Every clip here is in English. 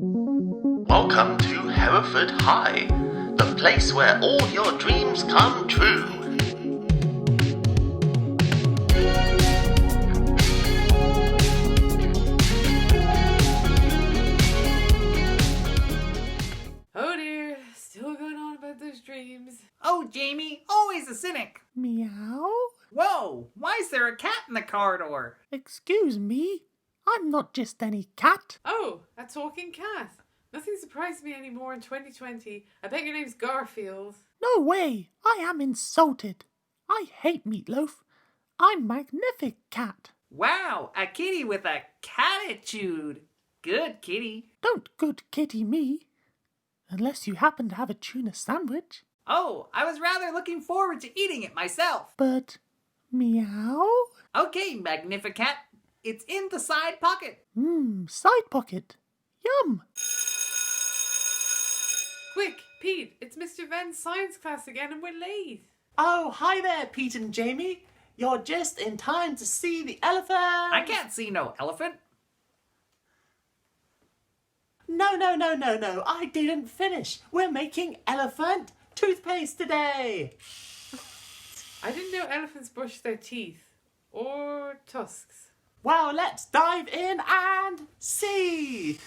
Welcome to Hereford High, the place where all your dreams come true. Oh dear, still going on about those dreams. Oh, Jamie, always a cynic. Meow? Whoa, why is there a cat in the corridor? Excuse me? I'm not just any cat. Oh, a talking cat. Nothing surprises me anymore in 2020. I bet your name's Garfield. No way. I am insulted. I hate meatloaf. I'm magnific cat. Wow, a kitty with a catitude. Good kitty. Don't good kitty me. Unless you happen to have a tuna sandwich. Oh, I was rather looking forward to eating it myself. But meow? Okay, Magnificat. It's in the side pocket. Side pocket. Yum. Quick, Pete, it's Mr. Venn's science class again and we're late. Oh, hi there, Pete and Jamie. You're just in time to see the elephant. I can't see no elephant. No. I didn't finish. We're making elephant toothpaste today. I didn't know elephants brush their teeth. Or tusks. Well, let's dive in and see.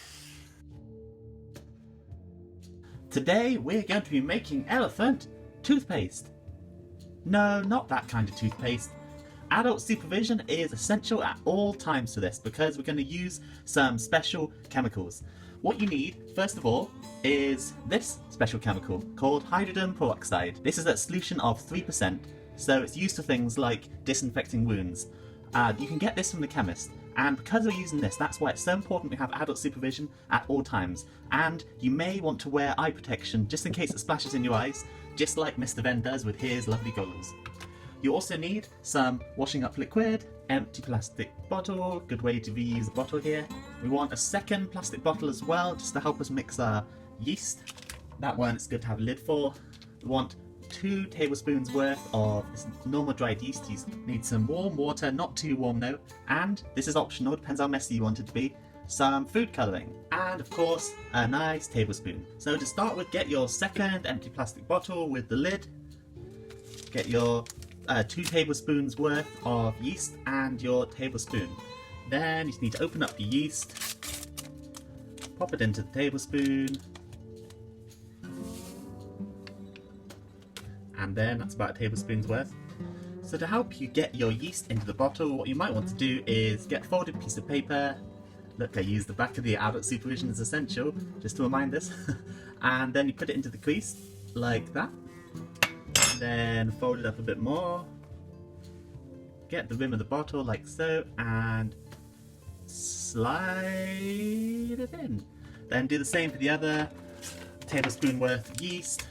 Today we're going to be making elephant toothpaste. No, not that kind of toothpaste. Adult supervision is essential at all times for this because we're going to use some special chemicals. What you need, first of all, is this special chemical called hydrogen peroxide. This is a solution of 3%, so it's used for things like disinfecting wounds. You can get this from the chemist, and because we're using this, that's why it's so important we have adult supervision at all times. And you may want to wear eye protection just in case it splashes in your eyes, just like Mr. Venn does with his lovely goggles. You also need some washing up liquid, empty plastic bottle, good way to reuse the bottle here. We want a second plastic bottle as well, just to help us mix our yeast. That one it's good to have a lid for. We want 2 tablespoons worth of this normal dried yeast. You need some warm water, not too warm though, and this is optional, depends how messy you want it to be, some food colouring, and of course a nice tablespoon. So to start with, get your second empty plastic bottle with the lid, get your 2 tablespoons worth of yeast and your tablespoon. Then you just need to open up your yeast, pop it into the tablespoon, and then that's about a tablespoon's worth. So to help you get your yeast into the bottle, what you might want to do is get a folded piece of paper. Look, I used the back of the adult supervision is essential, just to remind us. And then you put it into the crease, like that. And then fold it up a bit more. Get the rim of the bottle, like so, and slide it in. Then do the same for the other tablespoon worth of yeast.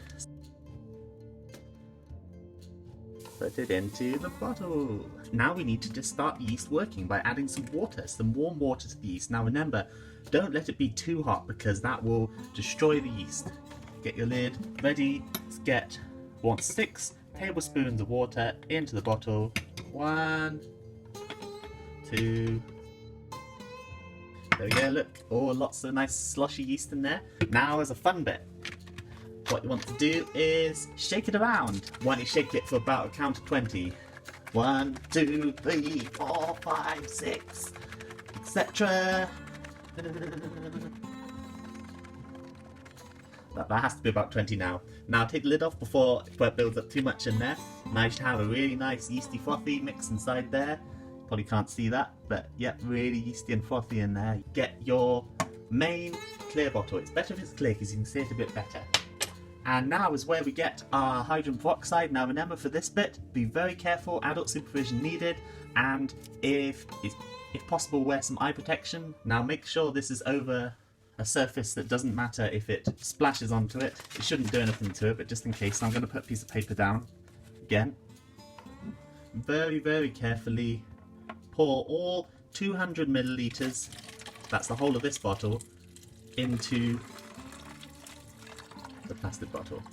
Put it into the bottle. Now we need to just start the yeast working by adding some warm water to the yeast. Now remember, don't let it be too hot because that will destroy the yeast. Get your lid ready. Let's want 6 tablespoons of water into the bottle. 1, 2. There we go, look. Oh, lots of nice sloshy yeast in there. Now as a fun bit. What you want to do is shake it around. Why don't you shake it for about a count of 20. 1, 2, 3, 4, 5, 6, etc. That has to be about 20 now. Now take the lid off before it builds up too much in there. Now you should have a really nice yeasty frothy mix inside there. Probably can't see that, but yep, really yeasty and frothy in there. Get your main clear bottle. It's better if it's clear because you can see it a bit better. And now is where we get our hydrogen peroxide. Now remember, for this bit, be very careful, adult supervision needed, and if possible, wear some eye protection. Now make sure this is over a surface that doesn't matter if it splashes onto it. It shouldn't do anything to it, but just in case, I'm going to put a piece of paper down. Again, very, very carefully pour all 200 millilitres, that's the whole of this bottle, into the plastic bottle.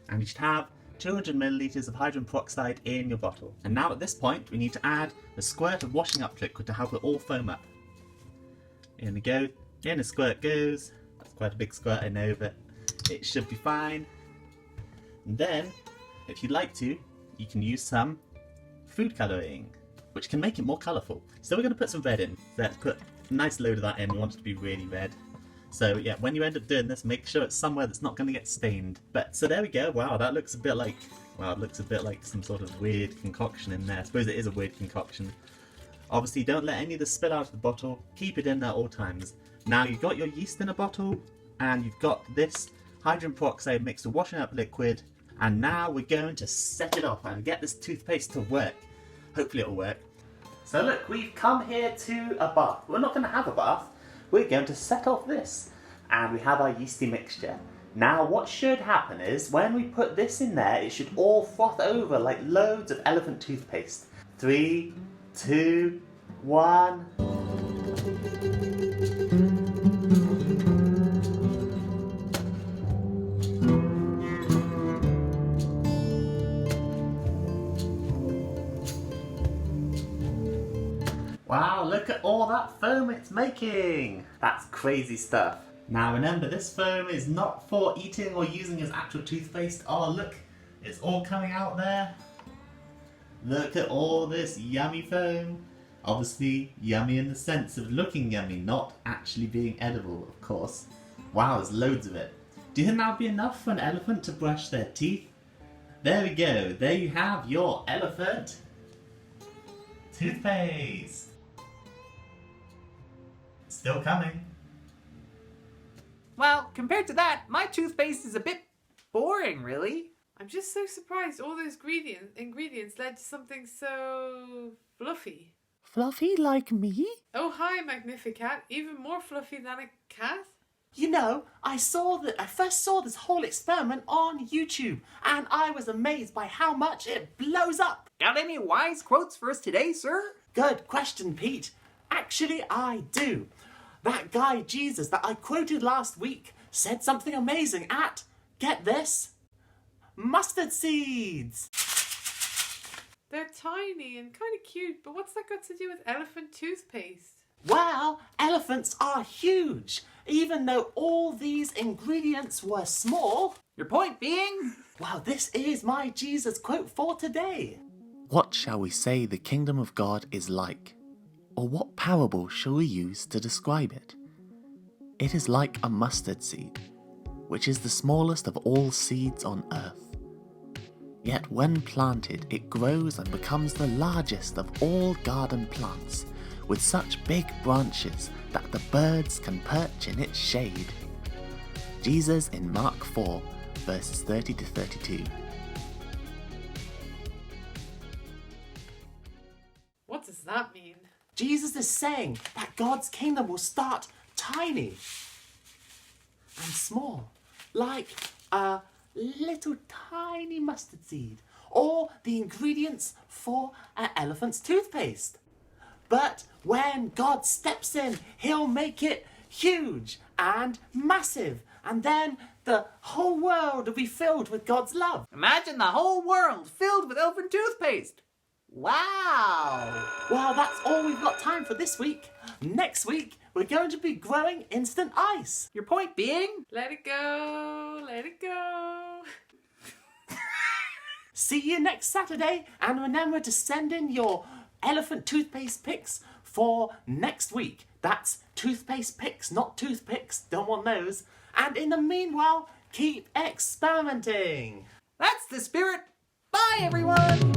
And you should have 200 millilitres of hydrogen peroxide in your bottle. And now at this point we need to add a squirt of washing up liquid to help it all foam up. In we go. In a squirt goes. That's quite a big squirt, I know, but it should be fine. And then, if you'd like to, you can use some food colouring, which can make it more colourful. So we're going to put some red in. Let's put a nice load of that in. We want it to be really red. So yeah, when you end up doing this, make sure it's somewhere that's not going to get stained. But so there we go. Wow, that looks a bit like, wow, it looks a bit like some sort of weird concoction in there. I suppose it is a weird concoction. Obviously, don't let any of this spill out of the bottle. Keep it in there at all times. Now you've got your yeast in a bottle, and you've got this hydrogen peroxide mixed with washing up liquid. And now we're going to set it off and get this toothpaste to work. Hopefully it'll work. So look, we've come here to a bath. We're not going to have a bath. We're going to set off this. And we have our yeasty mixture. Now what should happen is when we put this in there, it should all froth over like loads of elephant toothpaste. 3, 2, 1. Wow, look at all that foam it's making! That's crazy stuff. Now remember, this foam is not for eating or using as actual toothpaste. Oh look, it's all coming out there. Look at all this yummy foam. Obviously yummy in the sense of looking yummy, not actually being edible, of course. Wow, there's loads of it. Do you think that would be enough for an elephant to brush their teeth? There we go, there you have your elephant toothpaste. Still coming. Well, compared to that, my toothpaste is a bit boring, really. I'm just so surprised all those ingredients led to something so fluffy. Fluffy like me? Oh hi, Magnificat, even more fluffy than a cat? You know, I first saw this whole experiment on YouTube, and I was amazed by how much it blows up. Got any wise quotes for us today, sir? Good question, Pete. Actually, I do. That guy Jesus that I quoted last week said something amazing at, get this, mustard seeds. They're tiny and kind of cute, but what's that got to do with elephant toothpaste? Well, elephants are huge. Even though all these ingredients were small. Your point being? Well, this is my Jesus quote for today. What shall we say the kingdom of God is like? Or what parable shall we use to describe it? It is like a mustard seed, which is the smallest of all seeds on earth. Yet when planted, it grows and becomes the largest of all garden plants, with such big branches that the birds can perch in its shade. Jesus in Mark 4, verses 30 to 32. What does that mean? Jesus is saying that God's kingdom will start tiny and small, like a little tiny mustard seed, or the ingredients for an elephant's toothpaste. But when God steps in, he'll make it huge and massive, and then the whole world will be filled with God's love. Imagine the whole world filled with elephant toothpaste. Wow! Well, that's all we've got time for this week. Next week, we're going to be growing instant ice. Your point being? Let it go, let it go. See you next Saturday, and remember to send in your elephant toothpaste picks for next week. That's toothpaste picks, not toothpicks. Don't want those. And in the meanwhile, keep experimenting. That's the spirit. Bye, everyone!